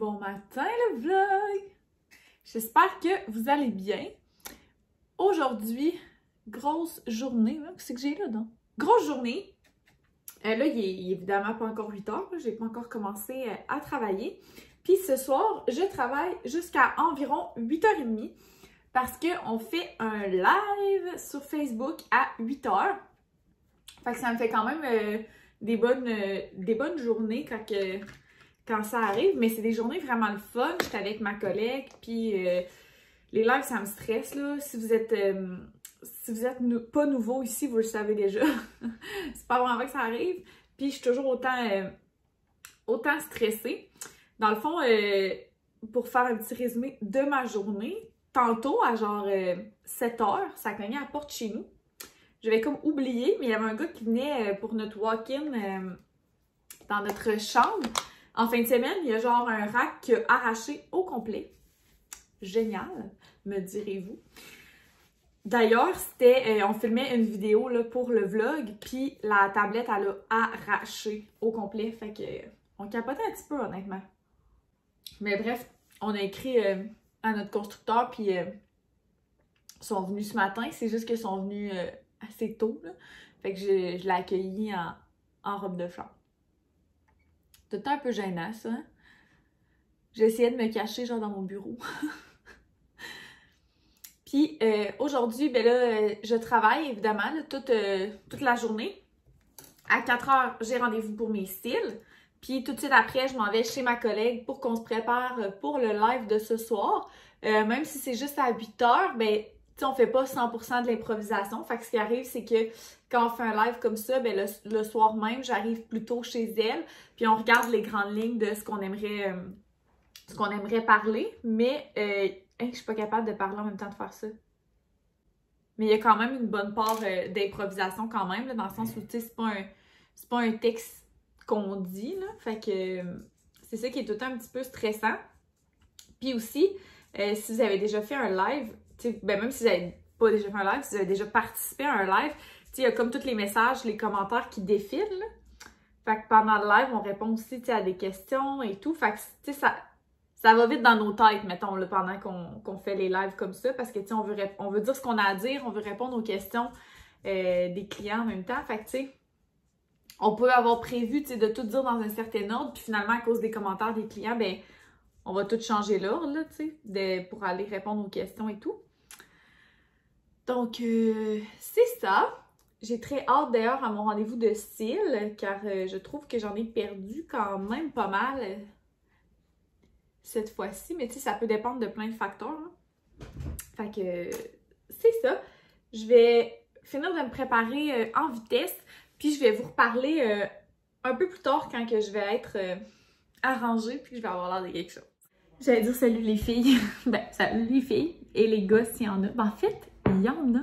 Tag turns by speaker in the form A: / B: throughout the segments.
A: Bon matin le vlog! J'espère que vous allez bien. Aujourd'hui, grosse journée. Qu'est-ce que j'ai là, non? Grosse journée. Là, il est évidemment pas encore 8 h. J'ai pas encore commencé à travailler. Puis ce soir, je travaille jusqu'à environ 8 h 30 parce qu'on fait un live sur Facebook à 8 h. Fait que ça me fait quand même des bonnes journées quand ça arrive, mais c'est des journées vraiment le fun. J'étais avec ma collègue, puis les lives, ça me stresse, là. Si vous êtes pas nouveau ici, vous le savez déjà. C'est pas vraiment que ça arrive. Puis je suis toujours autant stressée. Dans le fond, pour faire un petit résumé de ma journée, tantôt, à genre 7 h, ça cognait à la porte chez nous. J'avais comme oublié, mais il y avait un gars qui venait pour notre walk-in dans notre chambre. En fin de semaine, il y a genre un rack qui a arraché au complet. Génial, me direz-vous. D'ailleurs, on filmait une vidéo là, pour le vlog, puis la tablette, elle a arraché au complet. Fait que on capotait un petit peu, honnêtement. Mais bref, on a écrit à notre constructeur, puis ils sont venus ce matin. C'est juste qu'ils sont venus assez tôt, là. Fait que je l'ai accueilli en robe de chambre. C'était un peu gênant, ça. J'essayais de me cacher, genre, dans mon bureau. Puis, aujourd'hui, ben là, je travaille, évidemment, là, toute la journée. À 4 h, j'ai rendez-vous pour mes styles. Puis, tout de suite après, je m'en vais chez ma collègue pour qu'on se prépare pour le live de ce soir. Même si c'est juste à 8 h, ben, tu sais, on fait pas 100% de l'improvisation. Fait que ce qui arrive, c'est que quand on fait un live comme ça, ben le soir même, j'arrive plus tôt chez elle, puis on regarde les grandes lignes de ce qu'on aimerait parler, mais je suis pas capable de parler en même temps de faire ça. Mais il y a quand même une bonne part d'improvisation quand même, là, dans le sens où, tu sais, c'est pas un texte qu'on dit, là, fait que c'est ça qui est tout le temps un petit peu stressant. Puis aussi, si vous avez déjà fait un live, ben même si vous n'avez pas déjà fait un live, si vous avez déjà participé à un live, il y a comme tous les messages, les commentaires qui défilent, là. Fait que pendant le live, on répond aussi à des questions et tout. Fait que ça va vite dans nos têtes, mettons, là, pendant qu'on fait les lives comme ça, parce que on veut dire ce qu'on a à dire, on veut répondre aux questions des clients en même temps. Fait que, tu sais, on peut avoir prévu, de tout dire dans un certain ordre, puis finalement, à cause des commentaires des clients, ben on va tout changer l'ordre, là, pour aller répondre aux questions et tout. Donc, c'est ça. J'ai très hâte d'ailleurs à mon rendez-vous de style, car je trouve que j'en ai perdu quand même pas mal cette fois-ci. Mais tu sais, ça peut dépendre de plein de facteurs, hein. Fait que, c'est ça. Je vais finir de me préparer en vitesse, puis je vais vous reparler un peu plus tard quand que je vais être arrangée, puis je vais avoir l'air de quelque chose. J'allais dire salut les filles. Ben, salut les filles et les gars s'il y en a. Ben, en fait, il y en a.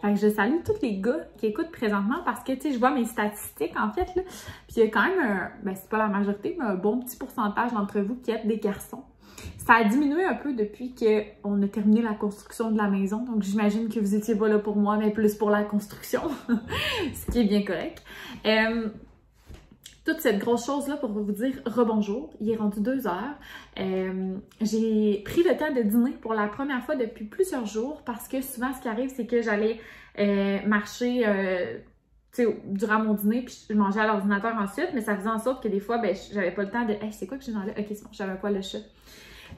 A: Fait que je salue tous les gars qui écoutent présentement parce que, tu sais, je vois mes statistiques, en fait, là. Puis il y a quand même ben, c'est pas la majorité, mais un bon petit pourcentage d'entre vous qui êtes des garçons. Ça a diminué un peu depuis qu'on a terminé la construction de la maison. Donc, j'imagine que vous étiez pas là pour moi, mais plus pour la construction. Ce qui est bien correct. Toute cette grosse chose-là pour vous dire rebonjour. Il est rendu 2 h. J'ai pris le temps de dîner pour la première fois depuis plusieurs jours parce que souvent, ce qui arrive, c'est que j'allais marcher durant mon dîner puis je mangeais à l'ordinateur ensuite, mais ça faisait en sorte que des fois, ben, j'avais pas le temps de... Hey, c'est quoi que j'ai dans là? Ok, c'est bon, j'avais pas le chat.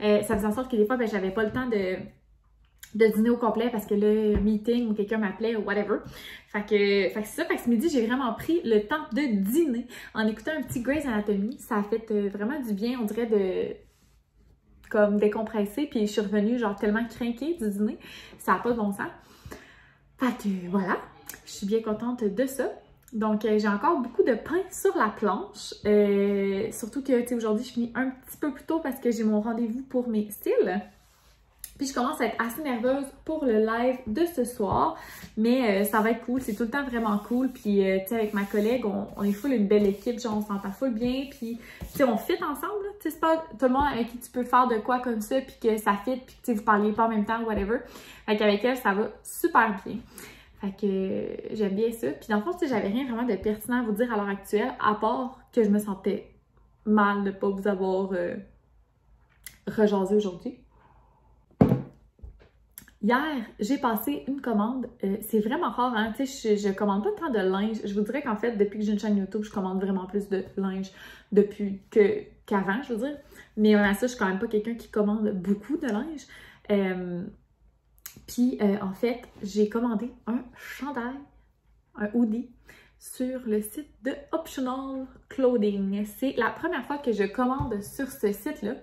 A: Ça faisait en sorte que des fois, ben, j'avais pas le temps de dîner au complet parce que le meeting ou quelqu'un m'appelait ou whatever. Fait que c'est ça. Fait que ce midi, j'ai vraiment pris le temps de dîner en écoutant un petit Grey's Anatomy. Ça a fait vraiment du bien, on dirait, de comme décompresser. Puis je suis revenue genre tellement crinquée du dîner. Ça n'a pas de bon sens. Fait que voilà, je suis bien contente de ça. Donc j'ai encore beaucoup de pain sur la planche. Surtout que, tu sais, aujourd'hui, je finis un petit peu plus tôt parce que j'ai mon rendez-vous pour mes styles. Puis je commence à être assez nerveuse pour le live de ce soir, mais ça va être cool, c'est tout le temps vraiment cool. Puis tu sais, avec ma collègue, on est full une belle équipe, genre on s'entend full bien, puis tu sais, on fit ensemble, tu sais, c'est pas tout le monde avec qui tu peux faire de quoi comme ça, puis que ça fit, puis tu sais, vous parliez pas en même temps, whatever. Fait qu'avec elle, ça va super bien. Fait que j'aime bien ça. Puis dans le fond, tu sais, j'avais rien vraiment de pertinent à vous dire à l'heure actuelle, à part que je me sentais mal de pas vous avoir rejaser aujourd'hui. Hier, j'ai passé une commande. C'est vraiment rare, hein? Tu sais, je commande pas tant de linge. Je vous dirais qu'en fait, depuis que j'ai une chaîne YouTube, je commande vraiment plus de linge qu'avant, je veux dire. Mais à ça, je suis quand même pas quelqu'un qui commande beaucoup de linge. Puis, en fait, j'ai commandé un chandail, un hoodie, sur le site de Optional Clothing. C'est la première fois que je commande sur ce site-là.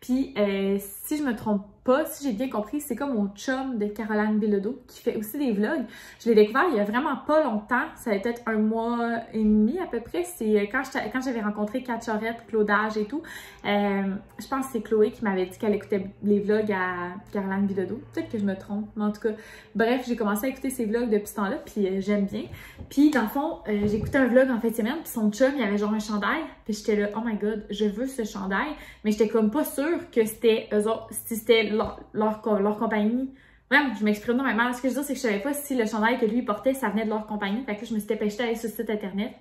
A: Puis, si je me trompe pas, si j'ai bien compris, c'est comme mon chum de Caroline Bilodeau qui fait aussi des vlogs. Je l'ai découvert il y a vraiment pas longtemps. Ça a peut-être 1 mois et demi à peu près. C'est quand j'avais rencontré Kat Charette, Claudage et tout. Je pense que c'est Chloé qui m'avait dit qu'elle écoutait les vlogs à Caroline Bilodeau. Peut-être que je me trompe, mais en tout cas, bref, j'ai commencé à écouter ses vlogs depuis ce temps-là, puis j'aime bien. Puis, dans le fond, j'ai écouté un vlog en fin de semaine, puis son chum, il avait genre un chandail. Puis j'étais là, oh my god, je veux ce chandail. Mais j'étais comme pas sûre que c'était eux autres, si c'était leur compagnie. Vraiment, je m'exprime normalement. Ce que je veux dire, c'est que je savais pas si le chandail que lui portait, ça venait de leur compagnie. Fait que je me suis dépêchée d'aller sur le site internet.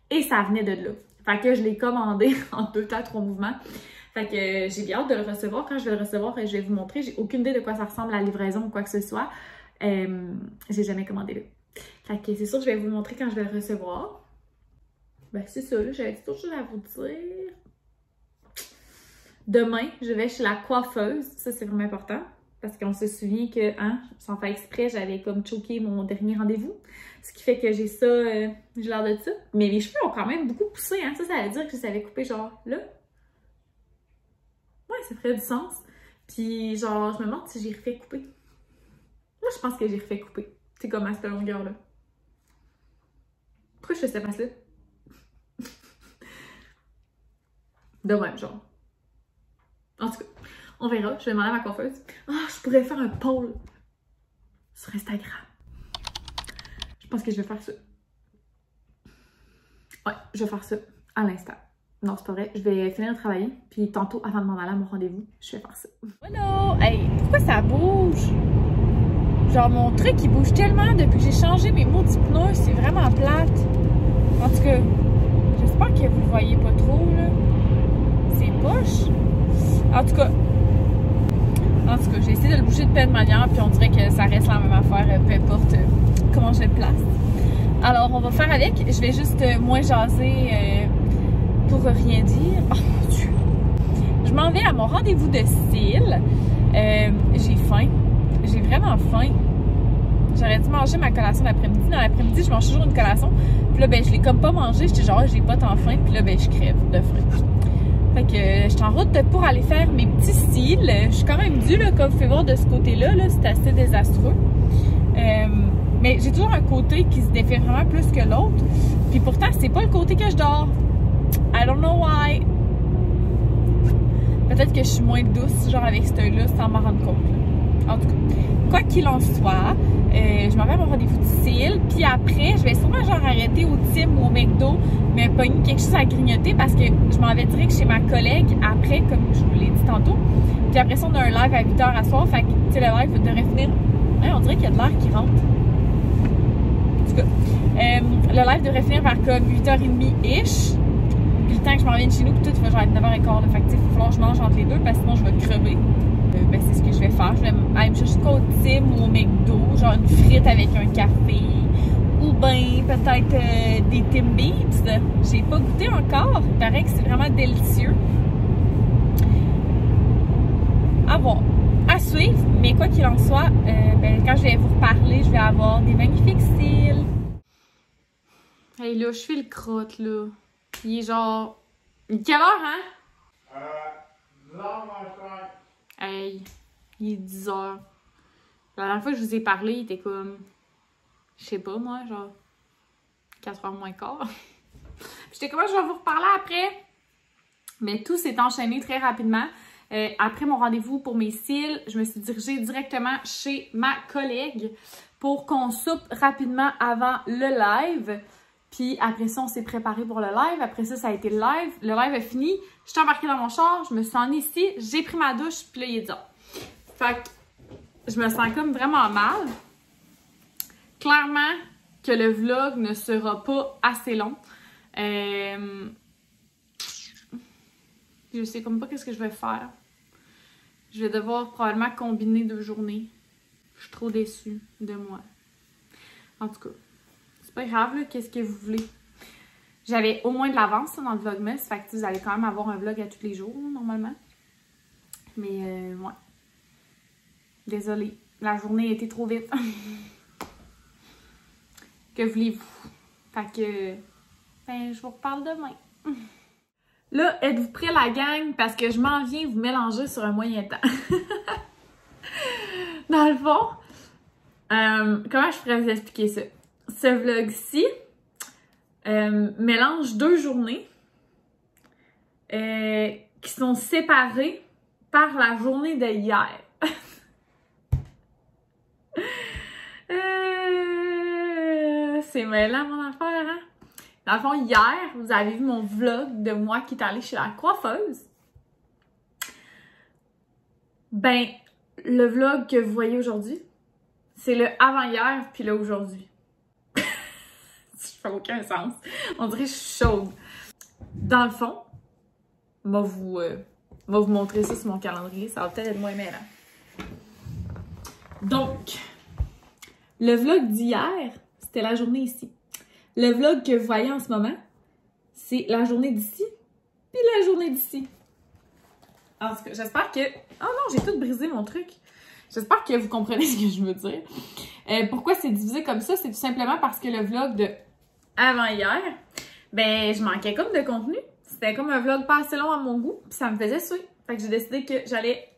A: Et ça venait de là. Fait que je l'ai commandé en 2 temps, 3 mouvements. Fait que j'ai bien hâte de le recevoir. Quand je vais le recevoir, je vais vous montrer. J'ai aucune idée de quoi ça ressemble à la livraison ou quoi que ce soit. J'ai jamais commandé là. Fait que c'est sûr que je vais vous le montrer quand je vais le recevoir. Ben c'est ça, là, j'avais toujours chose à vous dire. Demain, je vais chez la coiffeuse. Ça, c'est vraiment important. Parce qu'on se souvient que, hein, sans faire exprès, j'avais comme choqué mon dernier rendez-vous. Ce qui fait que j'ai ça, j'ai l'air de ça. Mais les cheveux ont quand même beaucoup poussé, hein. Ça veut dire que je savais couper genre là. Ouais, ça ferait du sens. Puis genre, je me demande si j'ai refait couper. Moi, je pense que j'ai refait couper. C'est comme à cette longueur-là. Pourquoi je fais cette face-là? De même, genre. En tout cas, on verra. Je vais demander à ma coiffeuse. Ah, je pourrais faire un poll sur Instagram. Je pense que je vais faire ça. Ouais, je vais faire ça à l'instant. Non, c'est pas vrai. Je vais finir de travailler. Puis tantôt, avant de m'en aller à mon rendez-vous, je vais faire ça. Hello! Hey, pourquoi ça bouge? Genre, mon truc, il bouge tellement depuis que j'ai changé mes maudits pneus. C'est vraiment plate. En tout cas, j'espère que vous le voyez pas trop, là. C'est poche. En tout cas, j'ai essayé de le bouger de plein de manières, puis on dirait que ça reste la même affaire, peu importe comment je le place. Alors, on va faire avec. Je vais juste moins jaser pour rien dire. Oh mon Dieu! Je m'en vais à mon rendez-vous de style. J'ai faim. J'ai vraiment faim. J'aurais dû manger ma collation l'après-midi. Dans l'après-midi, je mange toujours une collation. Puis là, ben, je l'ai comme pas mangé. J'étais genre, j'ai pas tant faim. Puis là, ben, je crève de faim. Fait que je suis en route pour aller faire mes petits styles. Je suis quand même due, là, comme vous pouvez voir de ce côté-là. Là, c'est assez désastreux. Mais j'ai toujours un côté qui se défait vraiment plus que l'autre. Puis pourtant, c'est pas le côté que je dors. I don't know why. Peut-être que je suis moins douce, genre avec cet œil-là, sans m'en rendre compte. Là. En tout cas, quoi qu'il en soit, je m'en vais à mon rendez-vous de style. Puis après, je vais sûrement genre arrêter au Tim ou au McDo, mais pogner quelque chose à grignoter parce que je m'en vais direct chez ma collègue après, comme je vous l'ai dit tantôt. Puis après ça, on a un live à 8h à soir. Fait que, tu sais, le live devrait finir. Ouais, on dirait qu'il y a de l'air qui rentre. En tout cas, le live devrait finir vers comme 8h30-ish. Puis le temps que je m'en vienne chez nous, puis tout, il va genre être 9h15. Fait que, tu sais, il va falloir que je mange entre les deux parce que sinon, je vais crever. Ben, c'est ce que je vais faire. Je vais aller me chercher quoi au Tim ou au McDo, genre une frite avec un café. Ou bien peut-être des Timbits. J'ai pas goûté encore. Il paraît que c'est vraiment délicieux. À voir. À suivre. Mais quoi qu'il en soit, ben, quand je vais vous reparler, je vais avoir des magnifiques styles. Hey là, je fais le crotte là. Il est genre... Quelle heure, hein?
B: 10h moins 5.
A: Hey, il est 10h. La dernière fois que je vous ai parlé, il était comme... Je sais pas, moi, genre... 4h moins quart. J'étais comme, je vais vous reparler après. Mais tout s'est enchaîné très rapidement. Après mon rendez-vous pour mes cils, je me suis dirigée directement chez ma collègue pour qu'on soupe rapidement avant le live. Puis après ça, on s'est préparé pour le live. Après ça, ça a été le live. Le live est fini. Je suis embarquée dans mon char. Je me suis en ici. J'ai pris ma douche. Puis là, il est dehors. Fait que je me sens comme vraiment mal. Clairement que le vlog ne sera pas assez long. Je sais comme pas qu'est-ce que je vais faire. Je vais devoir probablement combiner 2 journées. Je suis trop déçue de moi. En tout cas, c'est pas grave, là, qu'est-ce que vous voulez. J'avais au moins de l'avance dans le Vlogmas, fait que vous allez quand même avoir un vlog à tous les jours, normalement. Mais, ouais. Désolée, la journée a été trop vite. Que voulez-vous? Fait que, ben, je vous reparle demain. Là, êtes-vous prêts la gang? Parce que je m'en viens vous mélanger sur un moyen temps. Dans le fond, comment je pourrais vous expliquer ça? Ce vlog-ci mélange 2 journées qui sont séparées par la journée de hier. C'est mêlant mon affaire, hein? Dans le fond, hier, vous avez vu mon vlog de moi qui est allée chez la coiffeuse. Ben, le vlog que vous voyez aujourd'hui, c'est le avant-hier puis le aujourd'hui. Ça fait aucun sens. On dirait que je suis chaude. Dans le fond, je vais vous montrer ça sur mon calendrier. Ça va peut-être être moins mêlant. Donc, le vlog d'hier, c'était la journée ici. Le vlog que vous voyez en ce moment, c'est la journée d'ici, puis la journée d'ici. En tout cas, j'espère que... Oh non, j'ai tout brisé mon truc. J'espère que vous comprenez ce que je veux dire. Pourquoi c'est divisé comme ça? C'est tout simplement parce que le vlog de avant-hier, ben, je manquais comme de contenu. C'était comme un vlog pas assez long à mon goût, puis ça me faisait suer. Fait que j'ai décidé que j'allais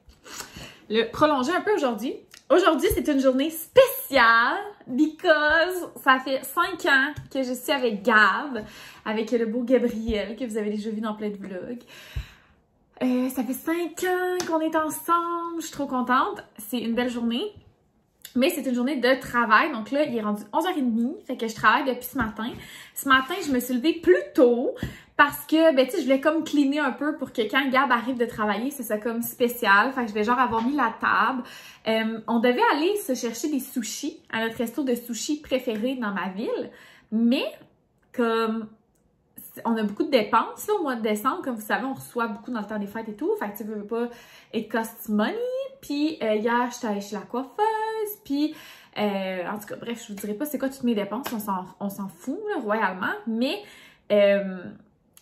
A: le prolonger un peu aujourd'hui. Aujourd'hui, c'est une journée spéciale because ça fait 5 ans que je suis avec Gab, avec le beau Gabriel que vous avez déjà vu dans plein de vlogs. Ça fait 5 ans qu'on est ensemble, je suis trop contente. C'est une belle journée, mais c'est une journée de travail. Donc là, il est rendu 11h30, fait que je travaille depuis ce matin. Ce matin, je me suis levée plus tôt parce que, ben tu sais, je voulais comme cleaner un peu pour que quand Gab arrive de travailler, c'est ça comme spécial. Fait que je vais genre avoir mis la table. On devait aller se chercher des sushis à notre resto de sushis préféré dans ma ville, mais comme... on a beaucoup de dépenses là, au mois de décembre. Comme vous savez, on reçoit beaucoup dans le temps des fêtes et tout. Fait que tu veux pas, it costs money. Puis hier, j'étais allée chez la coiffeuse. Puis, en tout cas, bref, je vous dirai pas c'est quoi toutes mes dépenses. On s'en fout, là, royalement. Mais,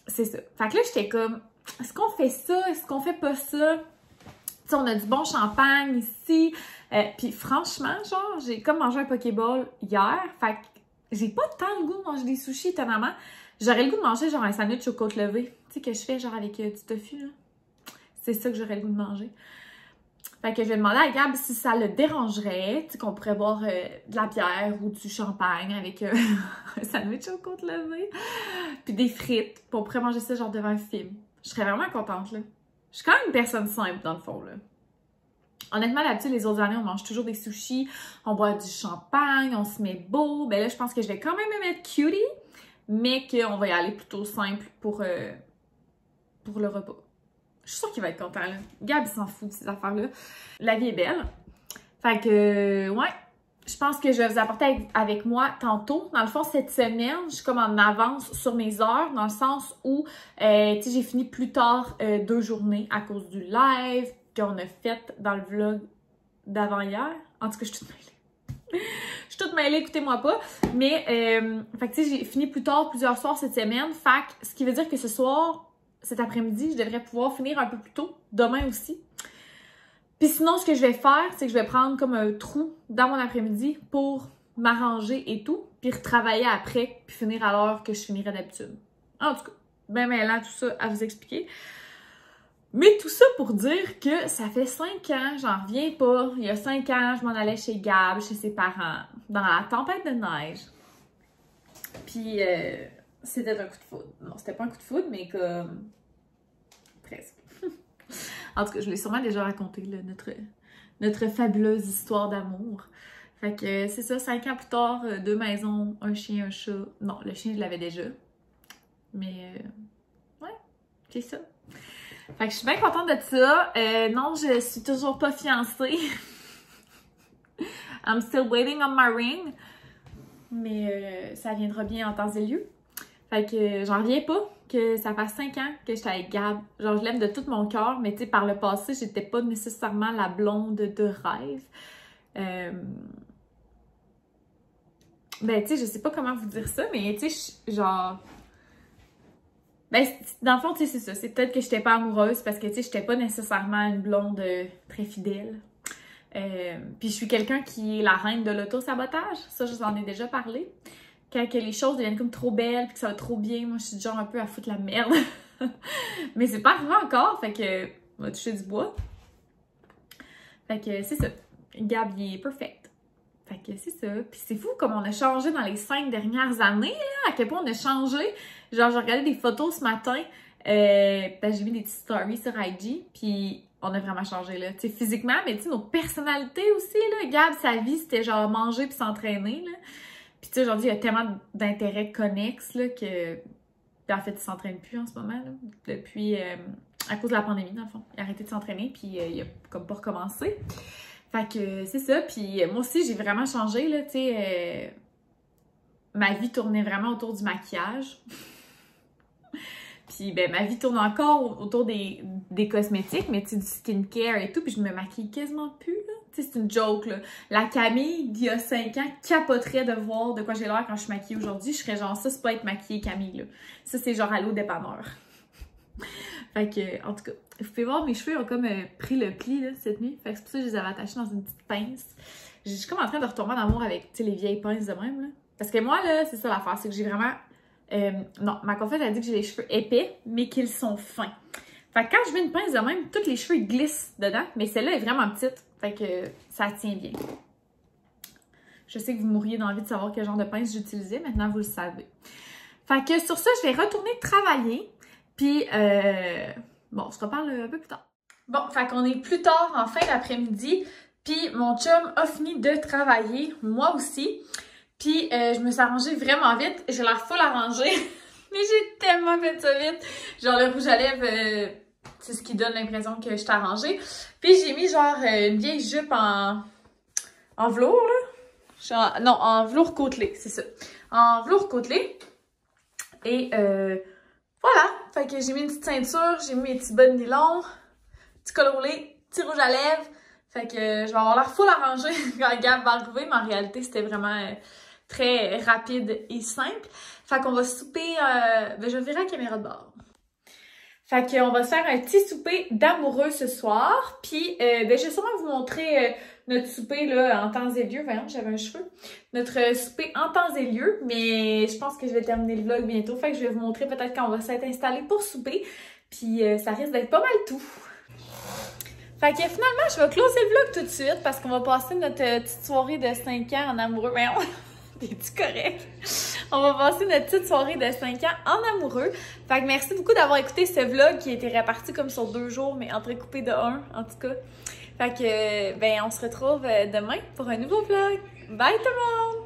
A: c'est ça. Fait que là, j'étais comme, est-ce qu'on fait ça? Est-ce qu'on fait pas ça? Tu sais, on a du bon champagne ici. Puis franchement, genre, j'ai comme mangé un Pokéball hier. Fait que j'ai pas tant le goût de manger des sushis, étonnamment. J'aurais le goût de manger genre un sandwich aux côtes levées. Tu sais, que je fais genre avec du tofu, là. C'est ça que j'aurais le goût de manger. Fait que je vais demander à Gab si ça le dérangerait, tu sais, qu'on pourrait boire de la bière ou du champagne avec un sandwich aux côtes levées. Puis des frites. Puis on pourrait manger ça genre devant un film. Je serais vraiment contente, là. Je suis quand même une personne simple, dans le fond, là. Honnêtement, d'habitude, les autres années, on mange toujours des sushis, on boit du champagne, on se met beau. Ben là, je pense que je vais quand même me mettre cutie, mais qu'on va y aller plutôt simple pour le repas. Je suis sûre qu'il va être content, là. Gab, il s'en fout de ces affaires-là. La vie est belle. Fait que, ouais, je pense que je vais vous apporter avec moi tantôt. Dans le fond, cette semaine, je suis comme en avance sur mes heures, dans le sens où, tu sais, j'ai fini plus tard 2 journées à cause du live qu'on a fait dans le vlog d'avant-hier. En tout cas, je suis toute mêlée. Je suis toute mêlée, écoutez-moi pas. Mais, fait que tu sais, j'ai fini plus tard plusieurs soirs cette semaine. Fait que, ce qui veut dire que ce soir, cet après-midi, je devrais pouvoir finir un peu plus tôt. Demain aussi. Puis sinon, ce que je vais faire, c'est que je vais prendre comme un trou dans mon après-midi pour m'arranger et tout. Puis retravailler après, puis finir à l'heure que je finirais d'habitude. En tout cas, ben mêlant tout ça à vous expliquer. Mais tout ça pour dire que ça fait 5 ans, j'en reviens pas. Il y a 5 ans, je m'en allais chez Gab, chez ses parents, dans la tempête de neige. Puis, c'était un coup de foudre. Non, c'était pas un coup de foudre, mais comme... presque. En tout cas, je l'ai sûrement déjà raconté, là, notre fabuleuse histoire d'amour. Fait que c'est ça, 5 ans plus tard, 2 maisons, un chien, un chat. Non, le chien, je l'avais déjà. Mais, ouais, c'est ça. Fait que je suis bien contente de ça. Non, je suis toujours pas fiancée. I'm still waiting on my ring. Mais ça viendra bien en temps et lieu. Fait que j'en reviens pas que ça fait 5 ans que j'étais avec Gab. Genre, je l'aime de tout mon cœur, mais tu sais, par le passé, j'étais pas nécessairement la blonde de rêve. Ben, tu sais, je sais pas comment vous dire ça, mais tu sais, genre... Ben, dans le fond, tu sais, c'est ça. C'est peut-être que j'étais pas amoureuse parce que, tu sais, j'étais pas nécessairement une blonde très fidèle. Puis je suis quelqu'un qui est la reine de l'auto-sabotage. Ça, je vous en ai déjà parlé. Quand que les choses deviennent comme trop belles puis que ça va trop bien, moi, je suis du genre un peu à foutre la merde. Mais c'est pas arrivé encore, fait que... On va toucher du bois. Fait que c'est ça. Gab, il est perfect. Fait que c'est ça. Puis c'est fou comme on a changé dans les 5 dernières années, là. À quel point on a changé. Genre, j'ai regardé des photos ce matin. Ben, j'ai mis des petites stories sur IG. Puis on a vraiment changé, là. Tu sais, physiquement, mais tu sais, nos personnalités aussi, là. Gab, sa vie, c'était genre manger puis s'entraîner, là. Puis tu sais, aujourd'hui, il y a tellement d'intérêts connexes, là, que... Puis en fait, il s'entraîne plus en ce moment, là. Depuis... à cause de la pandémie, dans le fond. Il a arrêté de s'entraîner, puis il a comme pas recommencé. Fait que c'est ça. Puis moi aussi, j'ai vraiment changé, là, tu sais. Ma vie tournait vraiment autour du maquillage. Puis ben, ma vie tourne encore autour des cosmétiques, mais tu sais, du skincare et tout. Puis je me maquille quasiment plus, là. Tu sais, c'est une joke, là. La Camille, d'il y a 5 ans, capoterait de voir de quoi j'ai l'air quand je suis maquillée aujourd'hui. Je serais genre, ça, c'est pas être maquillée Camille, là. Ça, c'est genre à l'eau dépanneur. Fait que, en tout cas, vous pouvez voir, mes cheveux ont comme pris le pli, là, cette nuit. Fait que c'est pour ça que je les avais attachés dans une petite pince. Je suis comme en train de retomber en amour avec, tu sais, les vieilles pinces de même, là. Parce que moi, là, c'est ça l'affaire, c'est que j'ai vraiment... non, ma coiffeuse a dit que j'ai les cheveux épais, mais qu'ils sont fins. Fait que quand je mets une pince de même, tous les cheveux ils glissent dedans, mais celle-là est vraiment petite. Fait que ça tient bien. Je sais que vous mourriez d'envie de savoir quel genre de pince j'utilisais, maintenant vous le savez. Fait que sur ça, je vais retourner travailler. Puis, bon, on se reparle un peu plus tard. Bon, fait qu'on est plus tard, en fin d'après-midi. Puis, mon chum a fini de travailler, moi aussi. Puis, je me suis arrangée vraiment vite. J'ai l'air full arrangée. Mais j'ai tellement fait ça vite. Genre, le rouge à lèvres, c'est ce qui donne l'impression que je suis arrangée. Puis, j'ai mis genre une vieille jupe en velours, là. Non, en velours côtelé, c'est ça. En velours côtelé. Et, voilà, fait que j'ai mis une petite ceinture, j'ai mis mes petits bas de nylon, petit col roulé, petit rouge à lèvres. Fait que je vais avoir l'air full arrangée quand Gab va arriver, mais en réalité, c'était vraiment très rapide et simple. Fait qu'on va souper, ben je vais virer la caméra de bord. Fait qu'on va se faire un petit souper d'amoureux ce soir. Puis, ben je vais sûrement vous montrer notre souper là en temps et lieu. Voyons, j'avais un cheveu. Notre souper en temps et lieu. Mais je pense que je vais terminer le vlog bientôt. Fait que je vais vous montrer peut-être quand on va s'être installé pour souper. Puis, ça risque d'être pas mal tout. Fait que finalement, je vais closer le vlog tout de suite parce qu'on va passer notre petite soirée de 5 ans en amoureux. Voyons, t'es-tu correct? On va passer notre petite soirée de 5 ans en amoureux. Fait que merci beaucoup d'avoir écouté ce vlog qui a été réparti comme sur 2 jours, mais entrecoupé de 1, en tout cas. Fait que, ben, on se retrouve demain pour un nouveau vlog. Bye tout le monde!